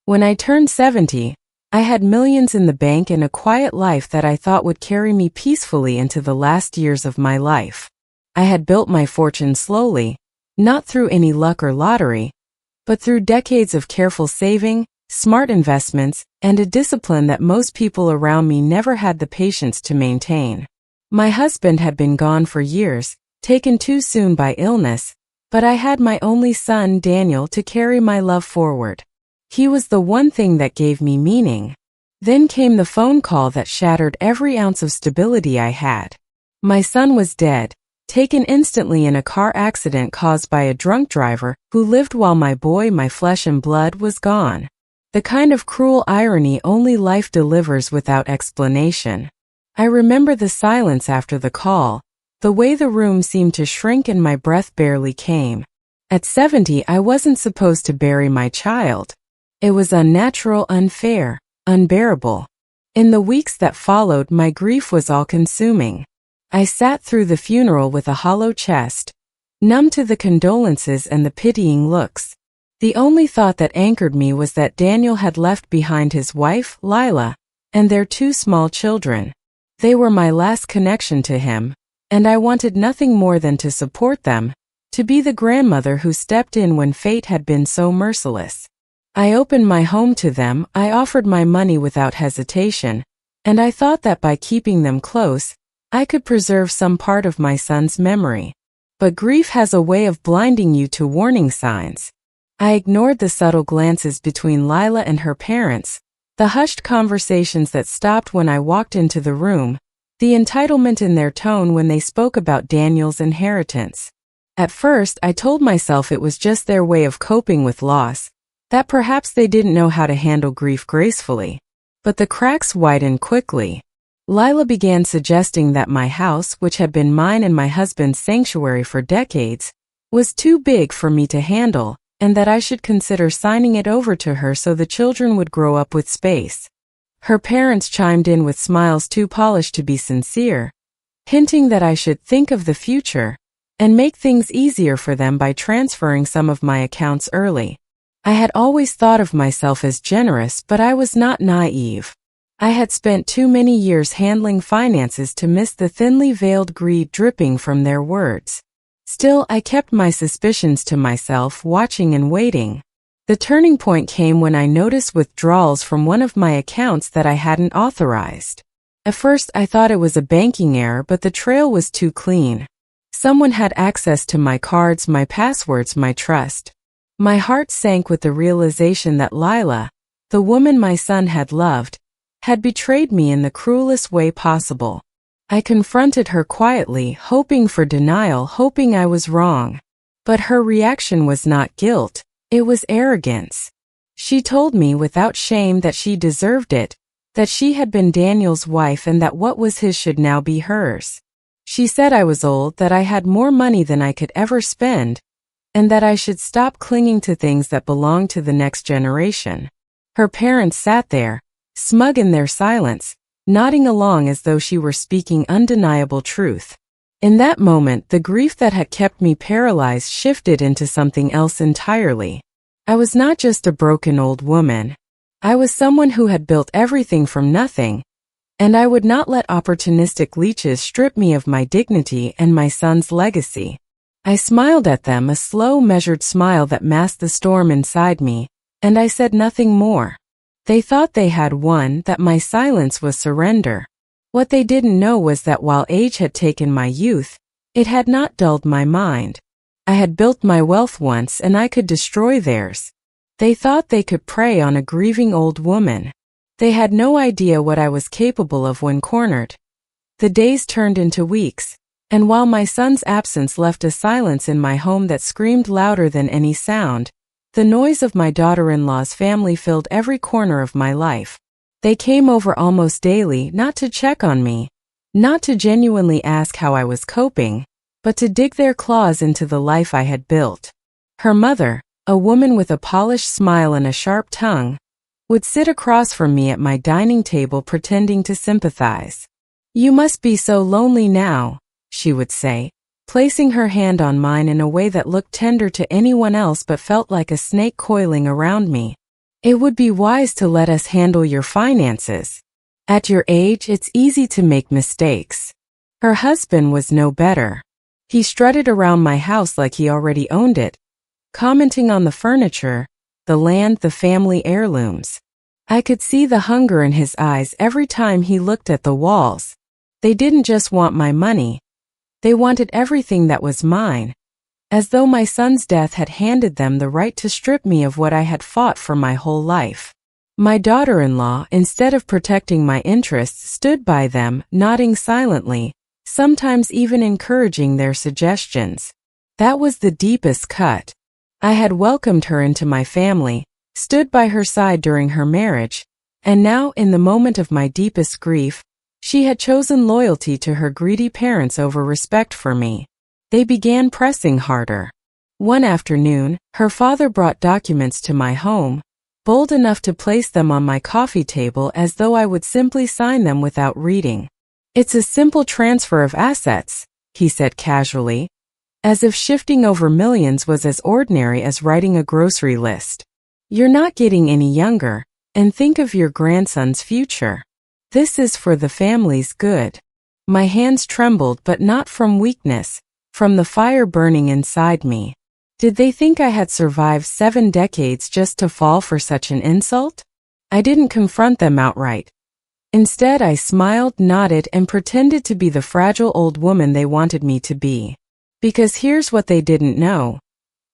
When I turned 70, I had millions in the bank and a quiet life that I thought would carry me peacefully into the last years of my life. I had built my fortune slowly, not through any luck or lottery, but through decades of careful saving, smart investments, and a discipline that most people around me never had the patience to maintain. My husband had been gone for years, taken too soon by illness, but I had my only son, Daniel, to carry my love forward. He was the one thing that gave me meaning. Then came the phone call that shattered every ounce of stability I had. My son was dead, taken instantly in a car accident caused by a drunk driver who lived while my boy, my flesh and blood, was gone. The kind of cruel irony only life delivers without explanation. I remember the silence after the call, the way the room seemed to shrink and my breath barely came. At 70, I wasn't supposed to bury my child. It was unnatural, unfair, unbearable. In the weeks that followed, my grief was all-consuming. I sat through the funeral with a hollow chest, numb to the condolences and the pitying looks. The only thought that anchored me was that Daniel had left behind his wife, Lila, and their 2 small children. They were my last connection to him, and I wanted nothing more than to support them, to be the grandmother who stepped in when fate had been so merciless. I opened my home to them, I offered my money without hesitation, and I thought that by keeping them close, I could preserve some part of my son's memory. But grief has a way of blinding you to warning signs. I ignored the subtle glances between Lila and her parents, the hushed conversations that stopped when I walked into the room, the entitlement in their tone when they spoke about Daniel's inheritance. At first, I told myself it was just their way of coping with loss, that perhaps they didn't know how to handle grief gracefully. But the cracks widened quickly. Lila began suggesting that my house, which had been mine and my husband's sanctuary for decades, was too big for me to handle, and that I should consider signing it over to her so the children would grow up with space. Her parents chimed in with smiles too polished to be sincere, hinting that I should think of the future and make things easier for them by transferring some of my accounts early. I had always thought of myself as generous, but I was not naive. I had spent too many years handling finances to miss the thinly veiled greed dripping from their words. Still, I kept my suspicions to myself, watching and waiting. The turning point came when I noticed withdrawals from one of my accounts that I hadn't authorized. At first, I thought it was a banking error, but the trail was too clean. Someone had access to my cards, my passwords, my trust. My heart sank with the realization that Lila, the woman my son had loved, had betrayed me in the cruelest way possible. I confronted her quietly, hoping for denial, hoping I was wrong. But her reaction was not guilt, it was arrogance. She told me without shame that she deserved it, that she had been Daniel's wife and that what was his should now be hers. She said I was old, that I had more money than I could ever spend, and that I should stop clinging to things that belonged to the next generation. Her parents sat there, smug in their silence, nodding along as though she were speaking undeniable truth. In that moment, the grief that had kept me paralyzed shifted into something else entirely. I was not just a broken old woman. I was someone who had built everything from nothing, and I would not let opportunistic leeches strip me of my dignity and my son's legacy. I smiled at them, a slow, measured smile that masked the storm inside me, and I said nothing more. They thought they had won, that my silence was surrender. What they didn't know was that while age had taken my youth, it had not dulled my mind. I had built my wealth once, and I could destroy theirs. They thought they could prey on a grieving old woman. They had no idea what I was capable of when cornered. The days turned into weeks, and while my son's absence left a silence in my home that screamed louder than any sound, the noise of my daughter-in-law's family filled every corner of my life. They came over almost daily, not to check on me, not to genuinely ask how I was coping, but to dig their claws into the life I had built. Her mother, a woman with a polished smile and a sharp tongue, would sit across from me at my dining table pretending to sympathize. "You must be so lonely now," she would say, placing her hand on mine in a way that looked tender to anyone else but felt like a snake coiling around me. It would be wise to let us handle your finances. At your age, it's easy to make mistakes. Her husband was no better. He strutted around my house like he already owned it, commenting on the furniture, the land, the family heirlooms. I could see the hunger in his eyes every time he looked at the walls. They didn't just want my money. They wanted everything that was mine, as though my son's death had handed them the right to strip me of what I had fought for my whole life. My daughter-in-law, instead of protecting my interests, stood by them, nodding silently, sometimes even encouraging their suggestions. That was the deepest cut. I had welcomed her into my family, stood by her side during her marriage, and now, in the moment of my deepest grief, she had chosen loyalty to her greedy parents over respect for me. They began pressing harder. One afternoon, her father brought documents to my home, bold enough to place them on my coffee table as though I would simply sign them without reading. "It's a simple transfer of assets," he said casually, as if shifting over millions was as ordinary as writing a grocery list. "You're not getting any younger, and think of your grandson's future. This is for the family's good." My hands trembled, but not from weakness, from the fire burning inside me. Did they think I had survived 7 decades just to fall for such an insult? I didn't confront them outright. Instead, I smiled, nodded, and pretended to be the fragile old woman they wanted me to be. Because here's what they didn't know.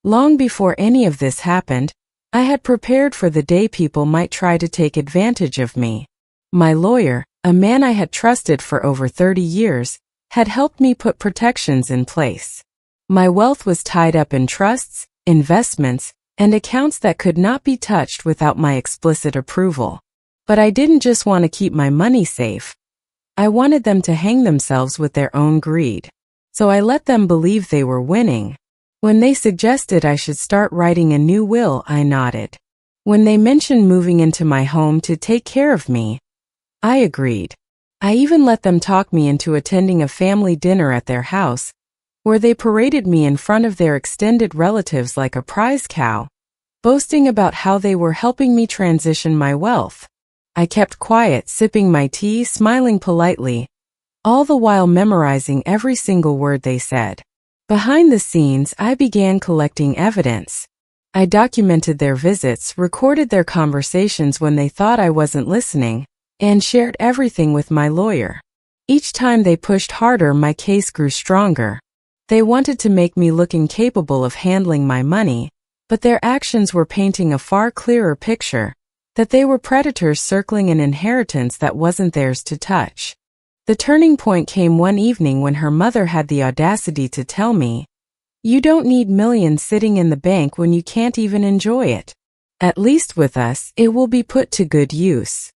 Long before any of this happened, I had prepared for the day people might try to take advantage of me. My lawyer, a man I had trusted for over 30 years, had helped me put protections in place. My wealth was tied up in trusts, investments, and accounts that could not be touched without my explicit approval. But I didn't just want to keep my money safe. I wanted them to hang themselves with their own greed. So I let them believe they were winning. When they suggested I should start writing a new will, I nodded. When they mentioned moving into my home to take care of me, I agreed. I even let them talk me into attending a family dinner at their house, where they paraded me in front of their extended relatives like a prize cow, boasting about how they were helping me transition my wealth. I kept quiet, sipping my tea, smiling politely, all the while memorizing every single word they said. Behind the scenes, I began collecting evidence. I documented their visits, recorded their conversations when they thought I wasn't listening, and shared everything with my lawyer. Each time they pushed harder, my case grew stronger. They wanted to make me look incapable of handling my money, but their actions were painting a far clearer picture, that they were predators circling an inheritance that wasn't theirs to touch. The turning point came one evening when her mother had the audacity to tell me, "You don't need millions sitting in the bank when you can't even enjoy it. At least with us, it will be put to good use."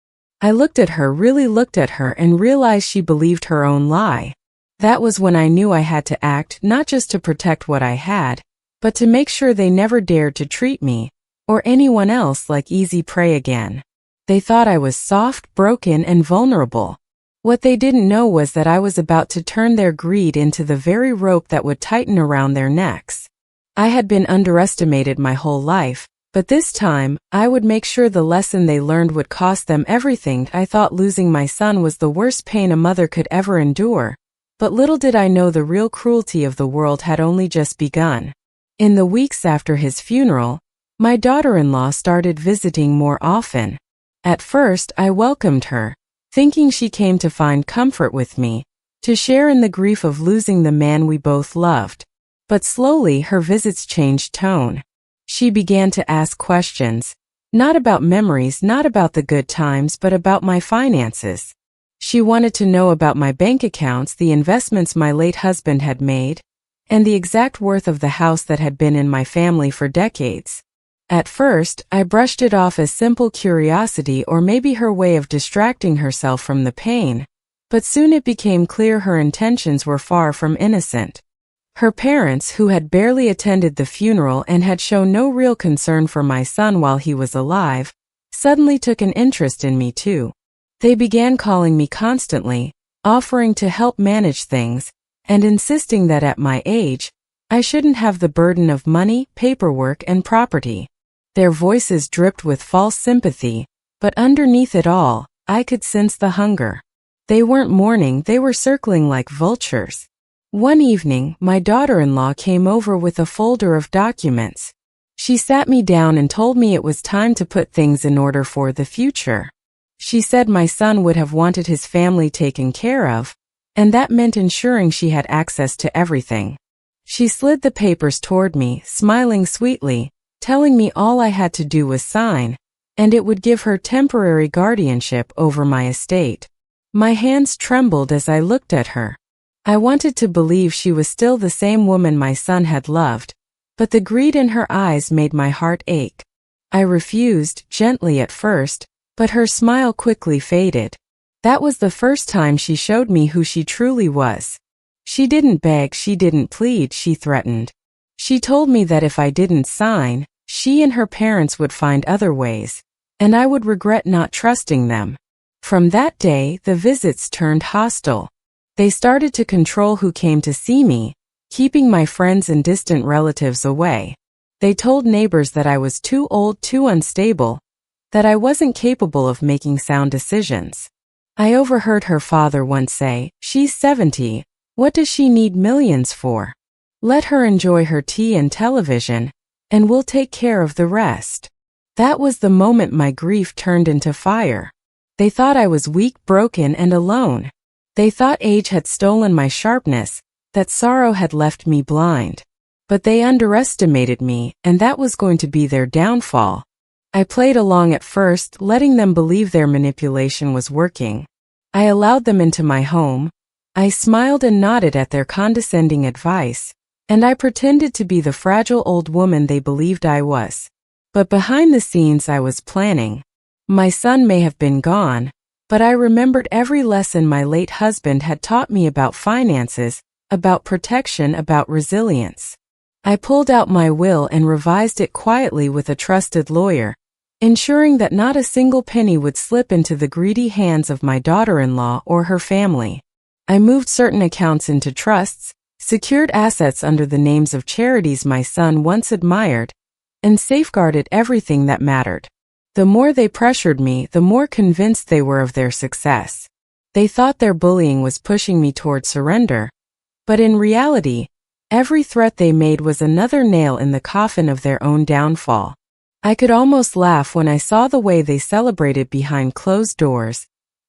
I looked at her, really looked at her, and realized she believed her own lie. That was when I knew I had to act, not just to protect what I had, but to make sure they never dared to treat me, or anyone else, like easy prey again. They thought I was soft, broken, and vulnerable. What they didn't know was that I was about to turn their greed into the very rope that would tighten around their necks. I had been underestimated my whole life, but this time, I would make sure the lesson they learned would cost them everything. I thought losing my son was the worst pain a mother could ever endure, but little did I know the real cruelty of the world had only just begun. In the weeks after his funeral, my daughter-in-law started visiting more often. At first, I welcomed her, thinking she came to find comfort with me, to share in the grief of losing the man we both loved. But slowly her visits changed tone. She began to ask questions, not about memories, not about the good times, but about my finances. She wanted to know about my bank accounts, the investments my late husband had made, and the exact worth of the house that had been in my family for decades. At first, I brushed it off as simple curiosity or maybe her way of distracting herself from the pain, but soon it became clear her intentions were far from innocent. Her parents, who had barely attended the funeral and had shown no real concern for my son while he was alive, suddenly took an interest in me too. They began calling me constantly, offering to help manage things, and insisting that at my age, I shouldn't have the burden of money, paperwork, and property. Their voices dripped with false sympathy, but underneath it all, I could sense the hunger. They weren't mourning, they were circling like vultures. One evening, my daughter-in-law came over with a folder of documents. She sat me down and told me it was time to put things in order for the future. She said my son would have wanted his family taken care of, and that meant ensuring she had access to everything. She slid the papers toward me, smiling sweetly, telling me all I had to do was sign, and it would give her temporary guardianship over my estate. My hands trembled as I looked at her. I wanted to believe she was still the same woman my son had loved, but the greed in her eyes made my heart ache. I refused, gently at first, but her smile quickly faded. That was the first time she showed me who she truly was. She didn't beg, she didn't plead, she threatened. She told me that if I didn't sign, she and her parents would find other ways, and I would regret not trusting them. From that day, the visits turned hostile. They started to control who came to see me, keeping my friends and distant relatives away. They told neighbors that I was too old, too unstable, that I wasn't capable of making sound decisions. I overheard her father once say, "She's 70, what does she need millions for? Let her enjoy her tea and television, and we'll take care of the rest." That was the moment my grief turned into fire. They thought I was weak, broken, and alone. They thought age had stolen my sharpness, that sorrow had left me blind. But they underestimated me, and that was going to be their downfall. I played along at first, letting them believe their manipulation was working. I allowed them into my home. I smiled and nodded at their condescending advice, and I pretended to be the fragile old woman they believed I was. But behind the scenes I was planning. My son may have been gone, but I remembered every lesson my late husband had taught me about finances, about protection, about resilience. I pulled out my will and revised it quietly with a trusted lawyer, ensuring that not a single penny would slip into the greedy hands of my daughter-in-law or her family. I moved certain accounts into trusts, secured assets under the names of charities my son once admired, and safeguarded everything that mattered. The more they pressured me, the more convinced they were of their success. They thought their bullying was pushing me toward surrender, but in reality, every threat they made was another nail in the coffin of their own downfall. I could almost laugh when I saw the way they celebrated behind closed doors,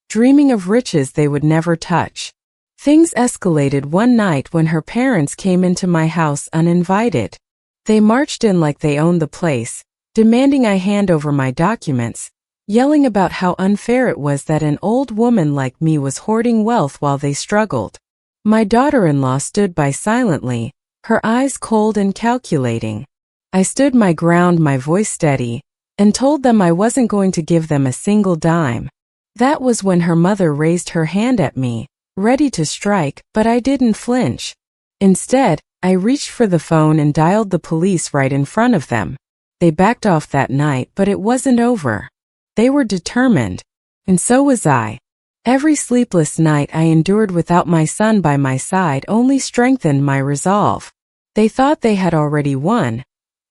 dreaming of riches they would never touch. Things escalated one night when her parents came into my house uninvited. They marched in like they owned the place, demanding I hand over my documents, yelling about how unfair it was that an old woman like me was hoarding wealth while they struggled. My daughter-in-law stood by silently, her eyes cold and calculating. I stood my ground, my voice steady, and told them I wasn't going to give them a single dime. That was when her mother raised her hand at me, ready to strike, but I didn't flinch. Instead, I reached for the phone and dialed the police right in front of them. They backed off that night, but it wasn't over. They were determined, and so was I. Every sleepless night I endured without my son by my side only strengthened my resolve. They thought they had already won,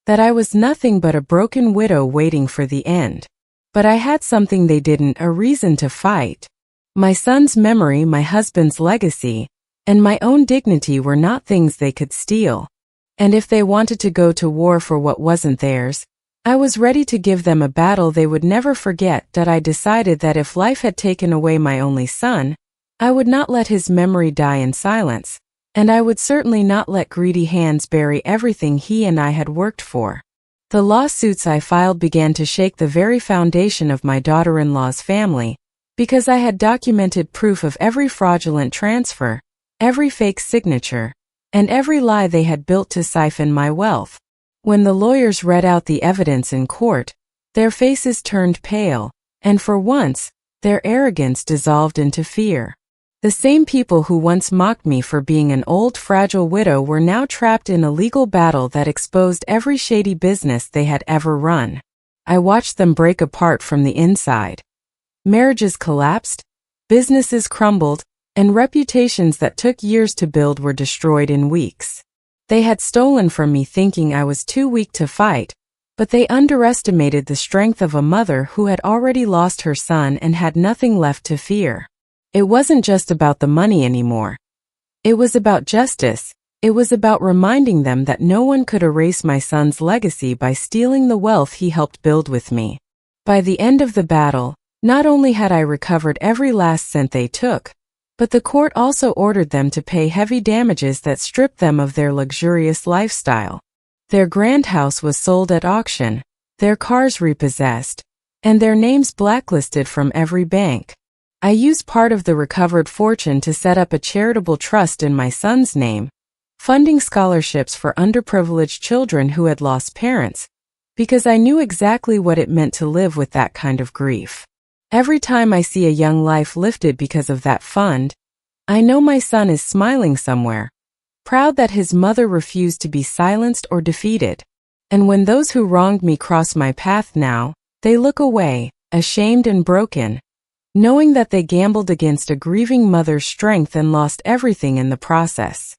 that I was nothing but a broken widow waiting for the end. But I had something they didn't, a reason to fight. My son's memory, my husband's legacy, and my own dignity were not things they could steal. And if they wanted to go to war for what wasn't theirs, I was ready to give them a battle they would never forget. That I decided that if life had taken away my only son, I would not let his memory die in silence, and I would certainly not let greedy hands bury everything he and I had worked for. The lawsuits I filed began to shake the very foundation of my daughter-in-law's family, because I had documented proof of every fraudulent transfer, every fake signature, and every lie they had built to siphon my wealth. When the lawyers read out the evidence in court, their faces turned pale, and for once, their arrogance dissolved into fear. The same people who once mocked me for being an old, fragile widow were now trapped in a legal battle that exposed every shady business they had ever run. I watched them break apart from the inside. Marriages collapsed, businesses crumbled, and reputations that took years to build were destroyed in weeks. They had stolen from me thinking I was too weak to fight, But they underestimated the strength of a mother who had already lost her son and had nothing left to fear. It wasn't just about the money anymore. It was about justice. It was about reminding them that no one could erase my son's legacy by stealing the wealth he helped build with me. By the end of the battle, not only had I recovered every last cent they took, but the court also ordered them to pay heavy damages that stripped them of their luxurious lifestyle. Their grand house was sold at auction, their cars repossessed, and their names blacklisted from every bank. I used part of the recovered fortune to set up a charitable trust in my son's name, funding scholarships for underprivileged children who had lost parents, because I knew exactly what it meant to live with that kind of grief. Every time I see a young life lifted because of that fund, I know my son is smiling somewhere, proud that his mother refused to be silenced or defeated. And when those who wronged me cross my path now, they look away, ashamed and broken, knowing that they gambled against a grieving mother's strength and lost everything in the process.